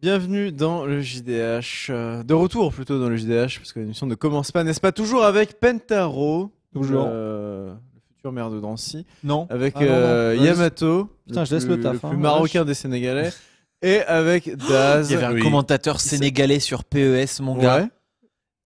Bienvenue dans le JDH, de retour plutôt dans le JDH, parce que l'émission ne commence pas, n'est-ce pas, toujours avec Pentaro, Toujours. le futur maire de Drancy, Non. avec non. Yamato, Putain, je laisse le taf, plus hein, marocain des Sénégalais, et avec Daz. Il y avait un commentateur sénégalais sur PES, mon gars. Ouais.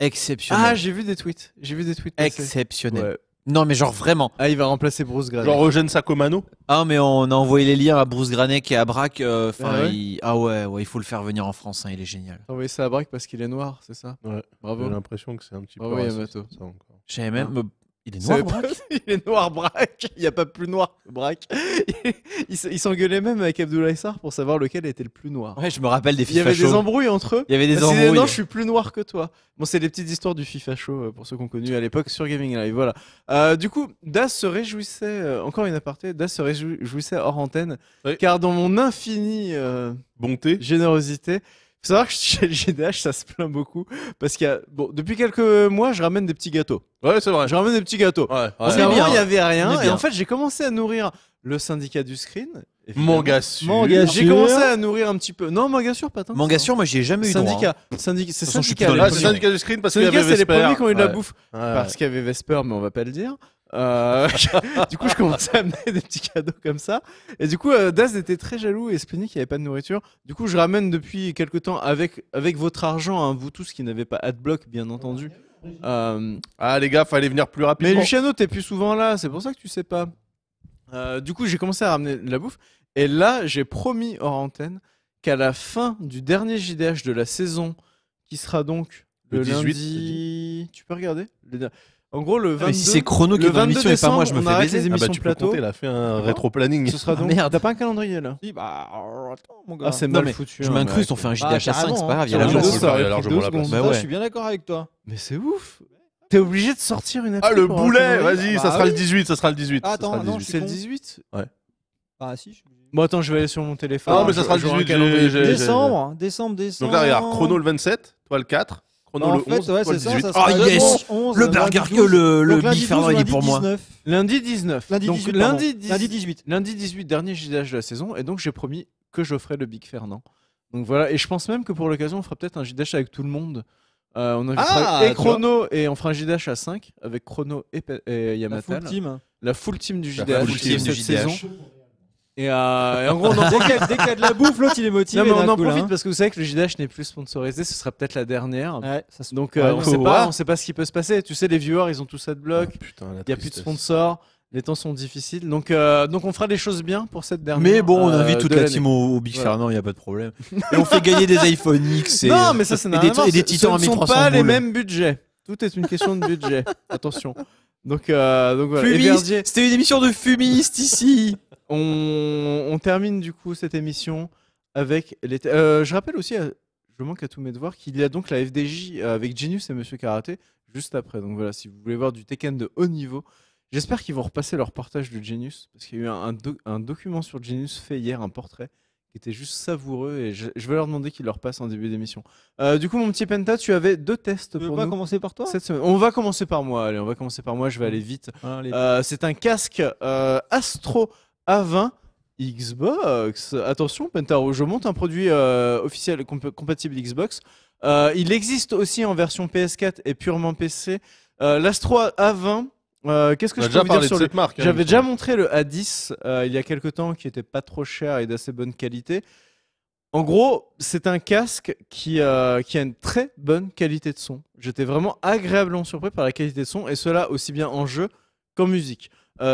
Exceptionnel. Ah, j'ai vu des tweets. passer. Exceptionnel. Ouais. Non, mais genre vraiment. Ah, il va remplacer Bruce Granet. Genre Eugène Sacomano. Ah, mais on a envoyé les liens à Bruce Granek et à Braque. Ah ouais Ouais, il faut le faire venir en France, hein, il est génial. T'as envoyé ça à Braque parce qu'il est noir, c'est ça? Ouais. Bravo. J'ai l'impression que c'est un petit Bravo, peu raciste, Yamato. ça, encore. J'avais même. Il est Vous savez noir, pas, Braque. il est noir Braque, il n'y a pas plus noir que Braque. Il s'engueulait même avec Abdoulaye Sarr pour savoir lequel était le plus noir. Ouais, je me rappelle des Il y FIFA avait des shows. embrouilles entre eux. Il y avait des Parce qu'il disait, embrouilles. non, je suis plus noir que toi. Bon, c'est les petites histoires du FIFA Show pour ceux qu'on connu à l'époque sur Gaming Live. Voilà. Du coup, Daz se réjouissait, encore une aparté, Daz se réjouissait hors antenne, Oui. car dans mon infinie Bonté. générosité, faut savoir que chez le GDH, ça se plaint beaucoup. Parce qu'il y a, bon, depuis quelques mois, je ramène des petits gâteaux. Ouais, c'est vrai. Je ramène des petits gâteaux. Ouais, Parce ouais. qu'avant, bien. il n'y avait On rien. est Et bien. en fait, j'ai commencé à nourrir le syndicat du screen. évidemment. Manga sûr. Manga sûr. J'ai commencé à nourrir un petit peu. Non, manga sûr, pas tant. que Manga ça. sûr, moi j'y ai jamais eu droit. Syndicat. hein. C'est De toute façon, je suis syndicat. plus dans Ah, les c'est Syndicat. syndicat du screen parce qu'il y Syndicat, avait c'est les Vesper. premiers qui ont eu de la Ouais. bouffe. Ouais. Parce qu'il y avait Vesper, mais on va pas le dire. Du coup, je commençais à amener des petits cadeaux comme ça. Et du coup, Daz était très jaloux et se plaignait qu'il n'y avait pas de nourriture. Du coup, je ramène depuis quelques temps avec votre argent, hein, vous tous qui n'avez pas Adblock, bien entendu. Ah, les gars, fallait venir plus Mais rapidement. Luciano, t'es plus souvent là, c'est pour ça que tu sais pas. Du coup, j'ai commencé à ramener de la bouffe. Et là, j'ai promis hors antenne qu'à la fin du dernier JDH de la saison, qui sera donc le Le 18, lundi. Tu peux regarder En gros, le 22. Mais si c'est Chrono qui est le dans 22 l'émission et pas moi, je me décembre, on fais arrête baiser. les Ah bah émissions tu peux plateau. compter, il a fait un rétro-planning. Ce sera Ah, donc. merde. T'as pas un calendrier là Si, bah, attends, mon gars. Ah, c'est Non, mal mais foutu. je hein, m'incruste, on mec. fait un Bah, JDH à 5, c'est carrément, pas grave, il y a hein. la Sur place. le dos, ça aurait il y a pris largement 2 la place. secondes. Bah ouais. Je suis bien d'accord avec toi. Mais c'est ouf. T'es obligé de sortir une appli Ah, le pour un boulet. calendrier. Vas-y, Bah ça sera oui. le 18. Ça sera le 18. Ah, ça sera attends, le non, 18. C'est le con. 18. Ah, si. Bon, attends, je vais aller sur mon téléphone. Ah, mais ça sera le J'aurai un 18, calendrier. j'ai- Décembre. Donc là, regarde, Chrono le 27, toi le 4, Chrono Bah, en le fait, 11, ouais, toi le c'est ça. 18. Ça sera Oh, yes. 11, Le lundi Burger 12. le Donc, lundi Big Fernand, 12, il est pour moi. lundi 19. Lundi 19. Lundi Donc 18. lundi pardon. 10. Lundi 18. Lundi 18, dernier JDH de la saison, et donc j'ai promis que je ferai le Big Fernand. Donc voilà, et je pense même que pour l'occasion, on fera peut-être un JDH avec tout le monde. On invitera Ah, et Chrono, et on fera un JDH à 5 avec Chrono et La Yamatal. full team. La full team du La JDH full de team cette du saison. JDH. Et en gros, on en Dès qu'il y a de la bouffe, l'autre il est motivé. non, mais on d'un en coup, là, profite hein. parce que vous savez que le JDH n'est plus sponsorisé, ce sera peut-être la dernière. Ouais, ça se Donc Ouais, on sait ouais. pas, on sait pas ce qui peut se passer. Tu sais, les viewers, ils ont tous Adblock. Oh, putain, la Il n'y a plus de tristesse. sponsors, les temps sont difficiles. Donc on fera les choses bien pour cette dernière. Mais bon, on invite toute de la l'année. team au Big Voilà. Fernand, il n'y a pas de problème. Et on fait gagner des iPhone X et, Non, mais ça, c'est et des, et des Ce titans à ne sont 1300 pas les boules. mêmes budgets. Tout est une question de budget. Attention. Donc voilà. Et Fumiste, Verdier, c'était une émission de fumistes ici. on termine du coup cette émission avec les. Je rappelle aussi, je manque à tous mes devoirs, qu'il y a donc la FDJ avec Genius et Monsieur Karaté juste après. Donc voilà, si vous voulez voir du Tekken de haut niveau, j'espère qu'ils vont repasser leur partage de Genius parce qu'il y a eu un document sur Genius fait hier, un portrait qui était juste savoureux et je vais leur demander qu'ils leur passent en début d'émission. Du coup, mon petit Penta, tu avais 2 tests Tu veux pour pas nous commencer par toi cette semaine. On va commencer par moi. Allez, on va commencer par moi. Je vais aller vite. C'est un casque Astro A20 Xbox. Attention, Pentaro, je monte un produit officiel compatible Xbox. Il existe aussi en version PS4 et purement PC. L'Astro A20. Qu'est-ce que On a je peux déjà vous dire parlé de sur le... cette marque. hein, J'avais il me déjà semble. montré le A10 il y a quelques temps qui était pas trop cher et d'assez bonne qualité. En gros, c'est un casque qui a une très bonne qualité de son. J'étais vraiment agréablement surpris par la qualité de son et cela aussi bien en jeu qu'en musique.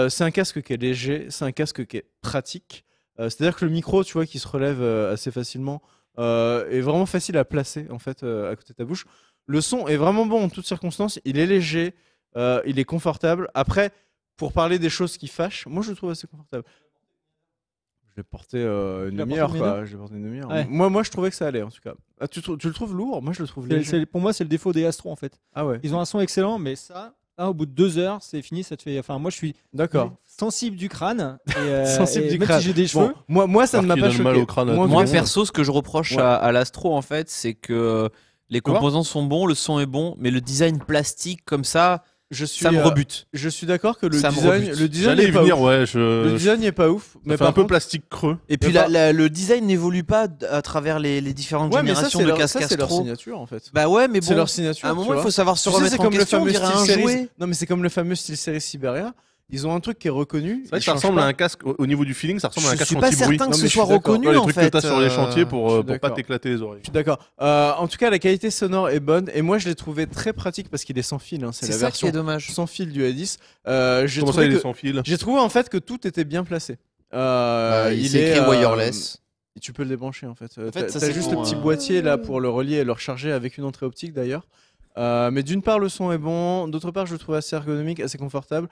C'est un casque qui est léger, c'est un casque qui est pratique. C'est-à-dire que le micro, tu vois, qui se relève assez facilement, est vraiment facile à placer en fait à côté de ta bouche. Le son est vraiment bon en toutes circonstances. Il est léger. Il est confortable. Après, pour parler des choses qui fâchent, moi je le trouve assez confortable. Je l'ai porté une l'as demi-heure, porté quoi. Je l'ai porté une demi-heure. Ouais. Moi, je trouvais que ça allait, en tout cas. Ah, tu le trouves lourd? Moi, je le trouve léger. Pour moi, c'est le défaut des Astro en fait. Ah ouais, Ils ont un son excellent, mais ça, là, au bout de 2 heures, c'est fini. Ça te fait. Enfin, moi, je suis d'accord. sensible du crâne. Sensible du même crâne. si j'ai des cheveux. Bon, moi, ça ne m'a Alors pas qu'il donne choqué. mal au crâne à tout le Moi, monde. perso, ce que je reproche Ouais. à l'Astro, en fait, c'est que les Quoi composants sont bons, le son est bon, mais le design plastique, comme ça, Ça me rebute. Je suis d'accord que Ça me le rebute. design J'allais est y pas venir, ouf. ouais. Le design n'est pas ouf. Mais par un peu contre- plastique creux. Et puis le design n'évolue pas à travers les différentes Ouais, mais ça, générations c'est de leur, casques ça, c'est leur Astro. signature en fait. Bah ouais, mais C'est bon, leur signature. à un tu moment, il vois. faut savoir se Tu sais, remettre c'est en comme le question, on fameux dirait style un série. jouet. Non, mais c'est comme le fameux style série Siberia. Ils ont un truc qui est reconnu. C'est vrai ils que ça changent ressemble pas. à un casque, au niveau du feeling, ça ressemble à un Je casque suis pas anti-bruit. certain que Non, ce mais je soit suis d'accord. reconnu Dans les en trucs fait. que t'as sur les chantiers je pour suis pas d'accord. t'éclater les oreilles. Je suis d'accord. En tout cas, la qualité sonore est bonne et moi je l'ai trouvé très pratique parce qu'il est sans fil. Hein. C'est C'est la ça qui version est dommage. sans fil du A10. J'ai Comment ça, trouvé il est que- sans fil? j'ai trouvé en fait que tout était bien placé. Il est écrit wireless. Et tu peux le débrancher en fait. fait, T'as ça, c'est juste pour, le petit boîtier là pour le relier et le recharger avec une entrée optique d'ailleurs. Mais d'une part le son est bon, d'autre part je le trouve assez ergonomique, assez confortable.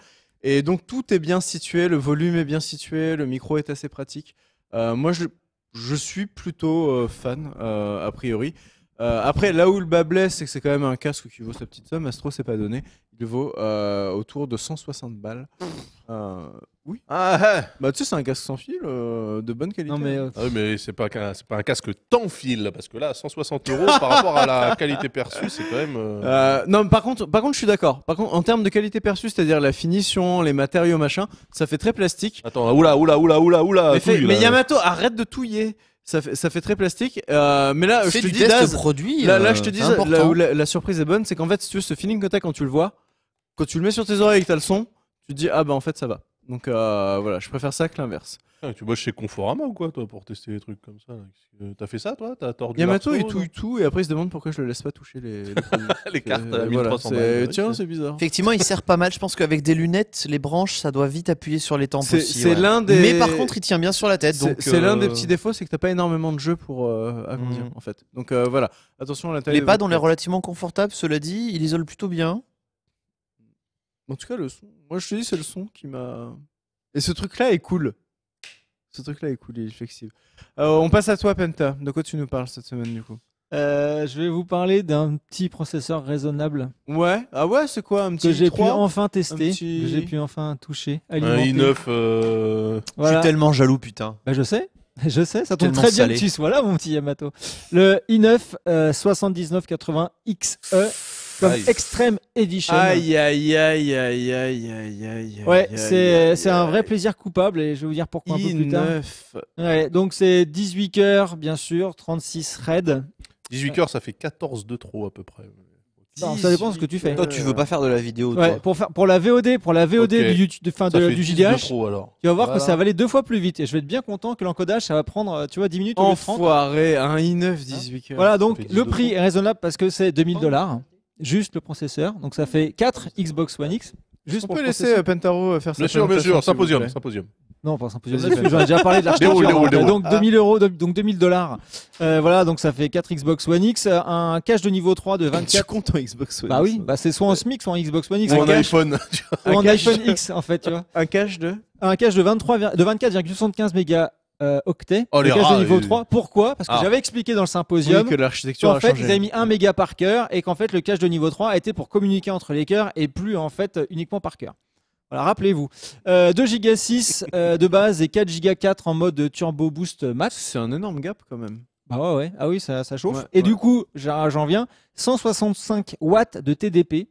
Et donc tout est bien situé, le volume est bien situé, le micro est assez pratique. Moi je suis plutôt fan a priori. Après là où le bas blesse c'est que c'est quand même un casque qui vaut sa petite somme. Astro c'est pas donné. Il vaut autour de 160 balles. Oui. Ah, Bah tu sais c'est un casque sans fil de bonne qualité. Non, mais ah oui, mais c'est pas un casque tant fil, parce que là, 160 € par rapport à la qualité perçue, c'est quand même. Non, par contre, je suis d'accord. Par contre, en termes de qualité perçue, c'est-à-dire la finition, les matériaux, machin, ça fait très plastique. Attends, oula. touille, Mais là. Yamato, arrête de touiller. Ça fait très plastique. Mais là, je C'est te du dis, test Daz, produit. là, je te dis, c'est là important. où la surprise est bonne, c'est qu'en fait, si tu veux, ce feeling que t'as quand tu le vois, quand tu le mets sur tes oreilles et que t'as le son, tu te dis, ah bah en fait, ça va. Donc voilà, je préfère ça que l'inverse. Putain, tu bosses chez Conforama ou quoi, toi, pour tester des trucs comme ça là T'as fait ça, toi? T'as tordu Yamato, l'arceau, il touille tout et après, il se demande pourquoi je le laisse pas toucher les produits. les cartes à Voilà, 1300 c'est- balles. Tiens, c'est bizarre. Effectivement, il sert pas mal. Je pense qu'avec des lunettes, les branches, ça doit vite appuyer sur les tempes C'est- aussi. c'est ouais. l'un des- Mais par contre, il tient bien sur la tête. C'est donc, c'est l'un des petits défauts, c'est que t'as pas énormément de jeux pour agrandir en fait. Donc voilà, attention à la taille. Les de pads, votre on est tête. relativement confortable. Cela dit, il isole plutôt bien. En tout cas, le son. Moi, je te dis, c'est le son qui m'a. Et ce truc-là est cool. Ce truc-là est cool, il est flexible. On passe à toi, Penta. De quoi tu nous parles cette semaine du coup? je vais vous parler d'un petit processeur raisonnable Ouais. Ah ouais, c'est quoi un petit que j'ai pu 3 enfin tester, petit- que j'ai pu enfin toucher, Un alimenter. i9. Je Voilà. suis tellement jaloux, putain. Bah, je sais, ça tombe Tellement très bien salé. que tu sois là, mon petit Yamato. Le i9 7980 XE comme Aïe. Extreme Edition. Aïe, aïe, aïe, aïe, aïe, aïe, aïe. Ouais, aïe, c'est aïe, c'est un aïe, vrai aïe. plaisir coupable et je vais vous dire pourquoi un peu plus tard. i9. Ouais, donc c'est 18 cœurs, bien sûr, 36 raids. 18 heures, ça fait 14 de trop à peu près. Non, ça dépend de ce que tu fais. Toi, tu veux pas faire de la vidéo, Ouais, toi. pour la VOD, Ok. du YouTube, Ça du fait 10 de JDH, trop alors. tu vas voir Voilà. que ça va aller 2 fois plus vite et je vais être bien content que l'encodage ça va prendre tu vois 10 minutes au lieu de 30. Enfoiré, un i9 18 cœurs. Voilà, donc fait 10 le de prix trop. est raisonnable parce que c'est 2000 $, juste le processeur. Donc ça fait 4 Xbox One X. Juste On pour peut le laisser processeur. Pentaro faire sa Bien sûr, présentation, s'il vous plaît. symposium. Non, pas symposium. Vas-y, là-dessus, J'en ai déjà parlé de l'architecture. Déroule. Donc 2000 euros, donc 2000 $. Voilà, donc ça fait 4 Xbox One X, un cache de niveau 3 de Tu 24. comptes en Xbox One Bah X. oui, bah c'est soit en SMIC, soit en Xbox One X. Ou ou un iPhone. en un cache- iPhone X en fait, tu vois. Un cache de Un cache de 24,75 méga octets. Oh, le les cache rats, de niveau et- 3. Pourquoi? Parce que Ah. j'avais expliqué dans le symposium. Oui, que l'architecture En a fait, changé. ils avaient mis 1 méga par cœur et qu'en fait, le cache de niveau 3 a été pour communiquer entre les cœurs et plus en fait uniquement par cœur. Voilà, rappelez-vous. 2 Go 6 de base et 4 Go 4 en mode Turbo Boost Max. C'est un énorme gap quand même. Bah ouais. Ah oui, ça chauffe. Ouais, et ouais. du coup, j'en viens, 165 watts de TDP.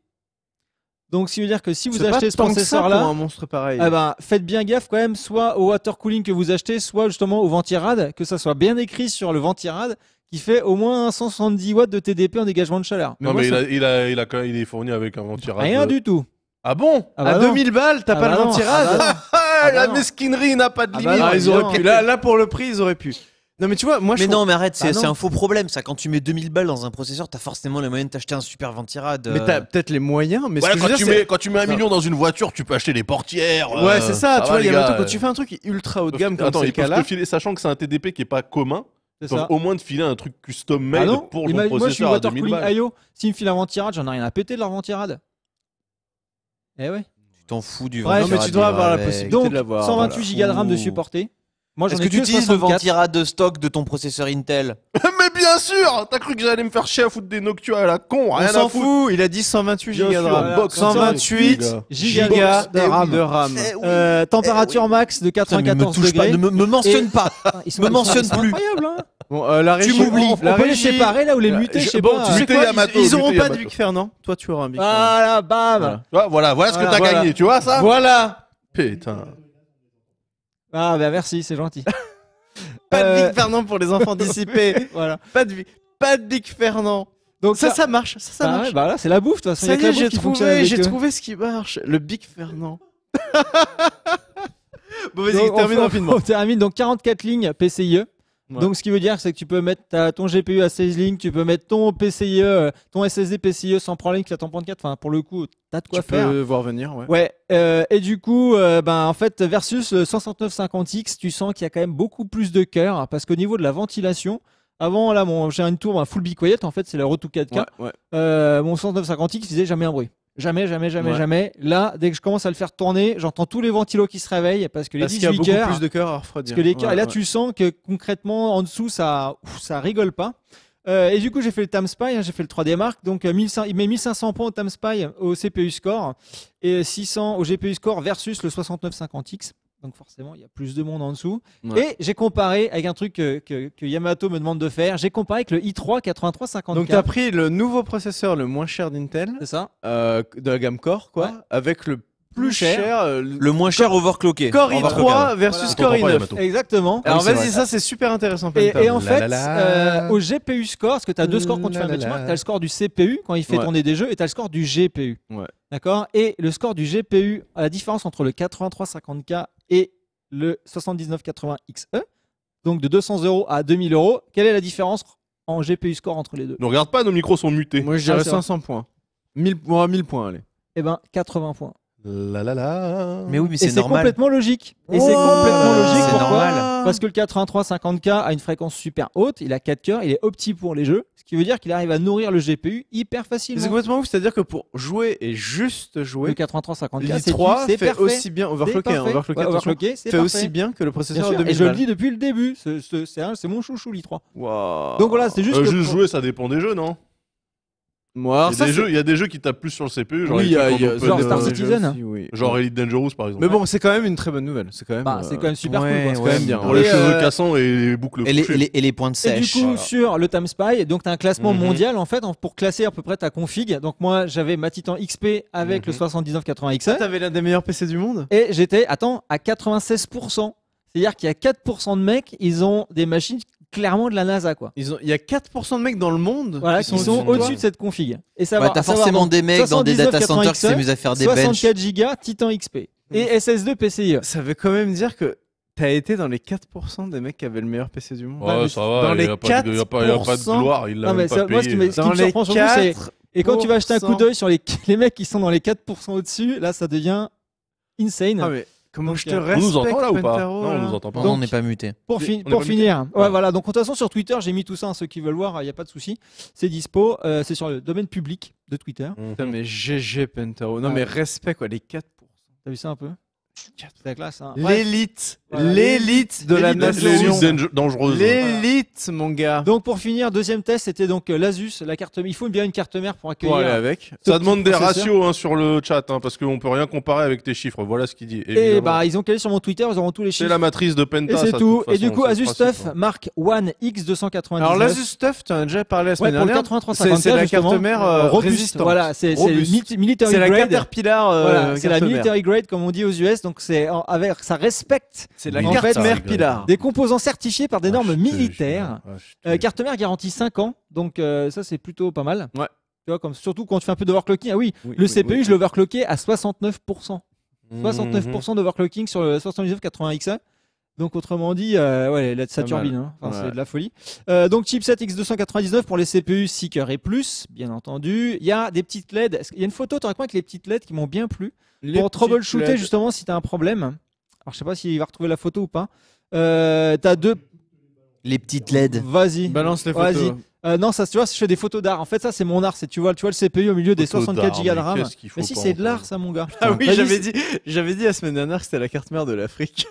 Donc, ce qui veut dire que si vous C'est pas achetez ce tant que ça processeur-là, pour un monstre pareil. eh ben, faites bien gaffe quand même, soit au water cooling que vous achetez, soit justement au ventirad, que ça soit bien écrit sur le ventirad, qui fait au moins 170 watts de TDP en dégagement de chaleur. Non, moi, mais ça- il est fourni avec un ventirad. Rien du tout. Ah bon? Ah bah à non. 2000 balles, t'as Ah pas bah le non. ventirad. Ah bah non. Ah, bah la non. mesquinerie n'a pas de Ah limite. bah non, Ah, ils auraient évidemment. pu. Là, pour le prix, ils auraient pu. Non, mais tu vois, moi, je Mais trouve- non, mais arrête, Bah non. c'est un faux problème ça. Quand tu mets 2000 balles dans un processeur, t'as forcément les moyens de t'acheter un super ventirad. Mais t'as peut-être les moyens, mais Voilà, ce que je veux dire, c'est- quand tu mets 1 million dans une voiture, tu peux acheter les portières. Ouais, c'est ça, tu va, vois, il y les a un gars, truc quand tu fais un truc ultra haut de gamme comme Attends, c'est le ils peuvent cas là. te filer, sachant que c'est un TDP qui est pas commun, C'est ils peuvent ça. au moins te filer un truc custom Ah made non, pour ton moi je suis processeur à water 2000 cooling balles. IO. S'il me file un ventirad, j'en ai rien à péter de leur ventirad. Eh ouais. Tu t'en fous du Ouais, Non, mais ventirad. tu dois avoir la avec. possibilité Donc, de l'avoir. 128 Go de RAM de Ouh. supporté. Moi j'en Est-ce ai que tu utilises le 64. ventirad de stock de ton processeur Intel? Mais bien sûr. T'as cru que j'allais me faire chier à foutre des Noctua à la con? On Rien à s'en foutre. fout, il a dit 128 Bien gigas de sûr, RAM. voilà. 128 Giga gigas de RAM. de RAM. Température max de Putain, mais me 94 touche pas, degrés. ne me mentionne pas. Ah, ils Me mentionne plus. incroyables, hein. Bon, la régie. On La peut les régie. séparer là ou les muter, je sais Bon, pas. tu sais Muter quoi, Yamato, ils auront muter pas de Yamato. Vic Fernand. Toi, tu auras un Vic Fernand. Voilà, bam. Voilà. Voilà ce que Voilà, t'as voilà. gagné, tu vois ça Voilà. Putain. Ah bah merci, c'est gentil. Pas de Euh, Vic Fernand pour les enfants dissipés. Voilà. Pas de Vic Fernand. Donc Ça marche. Ça bah, marche. ouais, bah là, c'est la bouffe de toute façon. Ça Il y y a est, que la bouffe qui fonctionne j'ai avec eux. trouvé ce qui marche. Le Vic Fernand. Bon, vas-y, Donc, termine rapidement. On termine donc 44 lignes PCIe. Ouais. Donc ce qui veut dire c'est que tu peux mettre ton GPU à 16 lignes, tu peux mettre ton PCIe, ton SSD PCIe sans problème qui a ton point 4. Enfin pour le coup, t'as de quoi Tu faire. peux voir venir, ouais. Ouais, et du coup, en fait, versus le 16950X, tu sens qu'il y a quand même beaucoup plus de cœur, hein, parce qu'au niveau de la ventilation, avant, là, j'ai une tour full be quiet, en fait, c'est la Road to 4K. Ouais. Mon 16950X faisait jamais un bruit. Jamais. Ouais. Là, dès que je commence à le faire tourner, j'entends tous les ventilos qui se réveillent, parce que les Parce qu'il y a 18 beaucoup cœurs, plus de cœur à refroidir. parce que les cœurs, Ouais, et là, ouais. tu sens que concrètement, en dessous, ça rigole pas. Et du coup, j'ai fait le TimeSpy, hein, j'ai fait le 3D Mark. Donc, il met 1500 points au TimeSpy au CPU score et 600 au GPU score versus le 6950X. Donc, forcément, il y a plus de monde en dessous. Ouais. Et j'ai comparé avec un truc que Yamato me demande de faire. J'ai comparé avec le i3 8350. Donc, tu as pris le nouveau processeur le moins cher d'Intel, C'est ça. de la gamme Core, quoi, Ouais. avec le Plus plus cher. cher, Le moins cher overclocké. Core Overclockable. i3 versus Voilà. Core Je comprends pas, i9. Yamato. Exactement. Alors, Ah oui, c'est vas-y, vrai. ça, c'est super intéressant. Et Penta. en fait, La, la, la. au GPU score, parce que tu as deux scores quand tu fais un La, la, benchmark, la. tu as le score du CPU quand il fait Ouais. tourner des jeux et tu as le score du GPU. Ouais. D'accord. Et le score du GPU, la différence entre le 8350K et le 7980XE, donc de 200 € à 2000 €, quelle est la différence en GPU score entre les deux? Ne regarde pas, nos micros sont mutés. Moi, je dirais c'est vrai. 500 points. 1000 points, allez. Eh ben, 80 points. La la la. Mais oui, mais Et c'est c'est normal. complètement logique. Et Oh, c'est complètement logique. c'est Pourquoi normal. Parce que le 8350K a une fréquence super haute, il a 4 cœurs, il est opti pour les jeux, ce qui veut dire qu'il arrive à nourrir le GPU hyper C'est facilement. complètement ouf, c'est-à-dire que pour jouer et juste Le jouer, 8350K, c'est l'i3 c'est fait parfait. aussi bien, overclocké, hein, C'est overclocké, parfait. Ouais, attention, overclocké, c'est fait parfait. aussi bien que le Bien processeur sûr, de 2000 et je le balles. dis depuis le début, c'est mon chouchou l'i3. Waouh. Donc voilà, c'est juste que Juste jouer, ça dépend des jeux, non Moi, alors il, y ça, a des c'est- jeux, il y a des jeux qui tapent plus sur le CPU, genre, oui, les il y a, trucs il y en a open, genre des Star jeux Citizen. aussi, oui. genre Elite Dangerous par exemple. Mais bon, c'est quand même une très bonne nouvelle. C'est quand même. c'est quand même super cool. Ouais, quoi. c'est quand même bien. Pour les Et, cheveux cassants et les boucles Et couchées. les points de Et du sèche. coup, sur le TimeSpy, donc tu as un classement Mhm. mondial en fait, pour classer à peu près ta config. Donc moi, j'avais ma Titan XP avec le Mhm. 7980XE T'avais l'un des meilleurs PC du monde. et j'étais, à 96%. C'est-à-dire qu'il y a 4% de mecs, ils ont des machines clairement de la NASA, quoi. Il y a 4% de mecs dans le monde Voilà, qui sont au-dessus de au-dessus toi. de cette config. Et ça Ouais, va. t'as forcément des mecs dans des data centers qui s'amusent à faire des benches. 64 Go Titan XP et SS2 PCIe. Ça veut quand même dire que t'as été dans les 4% des mecs qui avaient le meilleur PC du monde. Ouais, ça va, dans il les n'y a pas de gloire, il l'a Non, mais même pas ça- moi, ce qui me payé. ce qui me surprend surtout, c'est. Et quand tu vas acheter un coup 4%. d'œil sur les mecs qui sont dans les 4% au-dessus, là, ça devient insane. Ah, mais comment Donc, je te on On respecte, nous entend là ou pas Pentaro, Non, on là. nous entend pas. Non, on n'est pas muté. Pour, On est pour pas finir, muté. ouais, voilà. Donc, de toute façon, sur Twitter, j'ai mis tout ça. Ceux qui veulent voir, il n'y a pas de souci. C'est dispo. C'est sur le domaine public de Twitter. Putain, mais GG Pentaro. Non, Ouais. mais respect, quoi, les 4%. T'as vu ça un peu? C'est la classe. Hein. Ouais. L'élite. Voilà, L'élite de la l'élite nation. L'élite dangereuse. L'élite, mon gars. Donc, pour finir, deuxième test, c'était donc l'Asus, la carte. Il faut bien une carte mère pour Pour aller accueillir. avec. Ça demande des processeur. ratios hein, sur le chat, hein, parce qu'on peut rien comparer avec tes chiffres. Voilà ce qu'il dit. Et évidemment. bah, ils ont calé sur mon Twitter, ils auront tous les C'est chiffres. la matrice de Et Penta. c'est ça, de tout. toute Et du façon, coup, c'est le Asus principe, Stuff hein. Mark One X299. Alors, l'Asus Stuff, tu en as déjà parlé la semaine Ouais, pour le dernière. 8350K, C'est la carte justement, mère robuste. résistante. Voilà, c'est Robuste. military C'est la grade. Caterpillar. Voilà, c'est la carte mère. military grade comme on dit aux US, donc ça respecte C'est la En carte fait, mère Pilar. des composants certifiés par des normes Ah, je te militaires. jure. Ah, je te Carte mère garantie 5 ans, donc ça c'est plutôt pas mal. Ouais. Tu vois, comme, surtout quand tu fais un peu d'overclocking. Ah oui, Oui, le oui, CPU, oui. je l'ai overclocké à 69%. jure. 69% d'overclocking sur le 7980XE. Donc autrement dit, ouais, là, ça Pas turbine, mal. hein. Enfin, Ouais. c'est de la folie. Donc chipset X299 pour les CPU Seeker et plus, bien entendu. Il y a des petites LED. Il y a une photo, tu avec les petites LED qui m'ont bien plu. Les Pour petites troubleshooter LED. justement si tu as un problème. Alors je sais pas s'il va retrouver la photo ou pas. T'as deux. Les petites LED. Vas-y. Balance les photos. Vas-y. Non, ça, tu vois, je fais des photos d'art. En fait, ça, c'est mon art. C'est, tu vois le CPU au milieu des Photos 64 d'art, Go de mais RAM. qu'est-ce qu'il faut Mais si, pas c'est de entendre. l'art, ça, mon gars. Ah oui, Vas-y, j'avais dit la semaine dernière que c'était la carte mère de l'Afrique.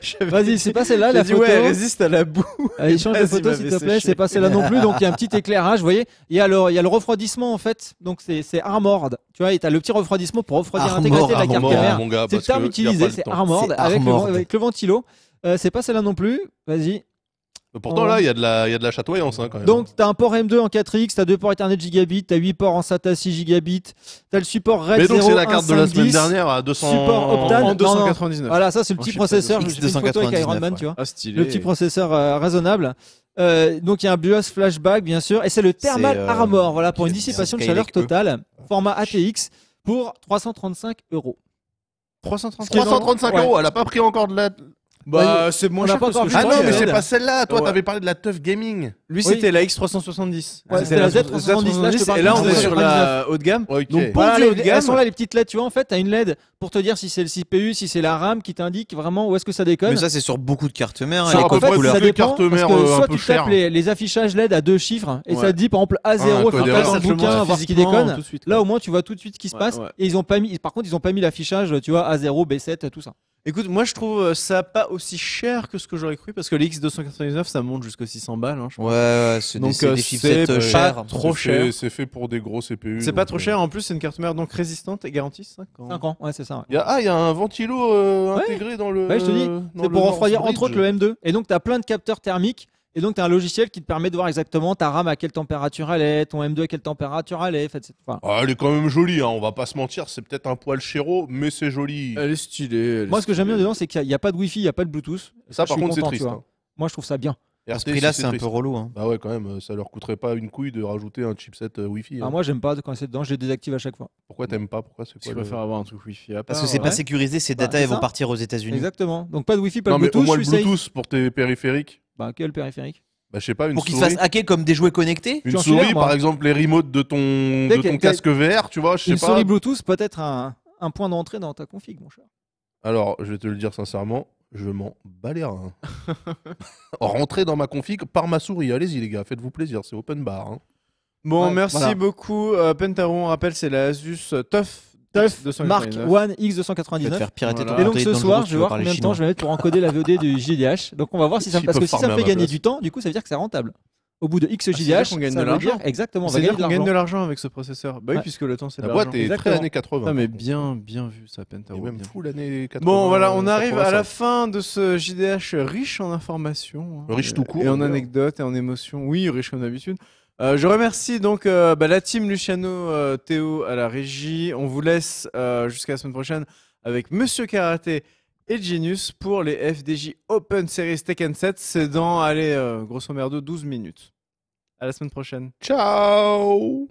J'avais Vas-y, dit- c'est pas celle-là, j'ai la dit, photo. ouais, elle résiste à la boue. Allez, change de Vas-y, photo, s'il te m'avait plaît. séché. C'est pas celle-là non plus. Donc, il y a un petit éclairage. Vous voyez, il y a le refroidissement, en fait. Donc, c'est Armored. Tu vois, et t'as le petit refroidissement pour refroidir Armored, l'intégralité de la carte Armored, mère. mon gars, C'est le parce terme que y a utilisé, pas le c'est temps. Armored C'est avec Armored. avec le ventilo. C'est pas celle-là non plus. Vas-y. Pourtant, là, il y a de la chatoyance hein, quand même. Donc, tu as un port M2 en 4X, tu as 2 ports Ethernet gigabit, tu as 8 ports en SATA 6 gigabit, tu as le support RAID Mais 0, donc, c'est la carte de la semaine 1.5.10, dernière à 200. support Optane. En Non, 299. Voilà, ça c'est le En petit chipset processeur. de J'ai fait une photo avec Iron Man, X299, tu vois. Ah, stylé. Le petit processeur raisonnable. Donc il y a un BIOS flashback bien sûr et c'est le Thermal C'est, Armor voilà pour une c'est dissipation de Skylake chaleur totale format ATX pour 335 €. 330. 335 Ouais. €, elle a pas pris encore de la. Bah, c'est moins on n'a cher pas que ce encore que vu je Ah ça, non, croyais. mais c'est Ouais. pas celle-là. Toi, Ouais. t'avais parlé de la Tough Gaming. Lui, Oui. c'était la X370. Ouais, c'était la Z370, là, je te parle Et là, de on est sur 399. la haut de gamme. Ok. Donc, pour Voilà, du haut de elles gamme, sont là les petites LED tu vois en fait t'as une LED pour te dire si c'est le CPU si c'est la RAM qui t'indique vraiment où est-ce que ça déconne. Mais ça, c'est sur beaucoup de cartes mères. Ça, les à peu codes près, couleurs. ça toutes les dépend cartes parce mères, que un soit peu tu tapes chères. les affichages LED à 2 chiffres et Ouais. ça te dit par exemple A0 un faut code taper erreur. dans ça le te le bouquin montre voir ce qui physiquement déconne. tout de suite, Là quoi. au moins tu vois tout de suite ce qui se Ouais, passe ouais. et ils ont pas mis par contre ils ont pas mis l'affichage tu vois A0 B7 tout ça. Écoute, moi je trouve ça pas aussi cher que ce que j'aurais cru parce que les X299 ça monte jusqu'à 600 balles. Hein, je Ouais, pense. ouais, c'est Donc, des c'est chipsets pas chers. trop C'est fait- cher. C'est fait pour des gros CPU. C'est pas donc, trop cher. En plus, c'est une carte mère donc résistante et garantie 5 ans. 5 ans ouais c'est ça. Ouais. Il y a un ventilo intégré dans le. Ouais, je te dis, dans c'est le pour refroidir Northbridge. entre autres le M2 et donc tu as plein de capteurs thermiques. Et donc, tu as un logiciel qui te permet de voir exactement ta RAM à quelle température elle est, ton M2 à quelle température elle est. En fait, enfin, Ah, elle est quand même jolie, hein, on va pas se mentir, c'est peut-être un poil chéro, mais c'est joli. Elle est stylée. moi, ce que j'aime bien dedans, c'est qu'il n'y a pas de Wi-Fi, il n'y a pas de Bluetooth. Ça, Je par suis contre, c'est content, triste. tu vois. Hein. Moi, je trouve ça bien. À ce RT, prix-là, si c'est un peu triste. relou. Hein. Bah ouais, quand même, ça leur coûterait pas une couille de rajouter un chipset Wi-Fi. Ah, hein. moi, j'aime pas quand c'est dedans, je les désactive à chaque fois. Pourquoi t'aimes pas? Pourquoi c'est Je quoi le- préfère avoir un truc Wi-Fi à part. Parce que c'est ouais. pas sécurisé, ces Bah, datas c'est elles vont ça. partir aux États-Unis. Exactement. Donc, pas de Wi-Fi, pas Non, de mais Bluetooth, au moins le je suis safe. Bluetooth pour tes périphériques. Bah, quel périphérique Bah, je sais pas, une Pour qu'ils se souris. fassent hacker comme des jouets connectés. Une Tu en souris, filaires, moi. par exemple, les remotes de ton casque VR, tu vois, je sais Une pas. souris Bluetooth peut être un point d'entrée dans ta config, mon cher. Alors, je vais te le dire sincèrement, je m'en bats les reins. Rentrez dans ma config par ma souris. Allez-y, les gars, faites-vous plaisir, c'est open bar. Hein. Bon, Ouais, merci voilà. beaucoup. Pentaron, on rappelle, c'est la Asus TUF. Mark 299. One Tu vas te X299. faire pirater Voilà. ton Et donc Android ce dangereux soir, si je tu vais veux voir parler combien de temps chinois. je vais mettre pour encoder la VOD du JDH. Donc on va voir si ça Ils parce que peuvent si ça me farmer fait à ma gagner place. du temps, du coup ça veut dire que c'est rentable. Au bout de X c'est-à-dire JDH, qu'on gagne ça de veut l'argent. dire exactement, on va C'est-à-dire gagner de qu'on gagne de l'argent. l'argent avec ce processeur. Bah oui, Ouais. puisque le temps c'est de La l'argent. boîte est très Exactement. années 80. Ah, mais par contre. bien vu ça, Pentaron. Et même bien. full années 80. Bon, voilà, on arrive à la 85. fin de ce JDH riche en informations. hein, Riche tout court, Et en d'ailleurs. anecdotes et en émotions. Oui, riche comme d'habitude. Je remercie donc la team Luciano, Théo à la régie. On vous laisse jusqu'à la semaine prochaine avec Monsieur Karaté et Genius pour les FDJ Open Series Tekken 7. C'est dans, allez, grosso merdo, 12 minutes. À la semaine prochaine. Ciao.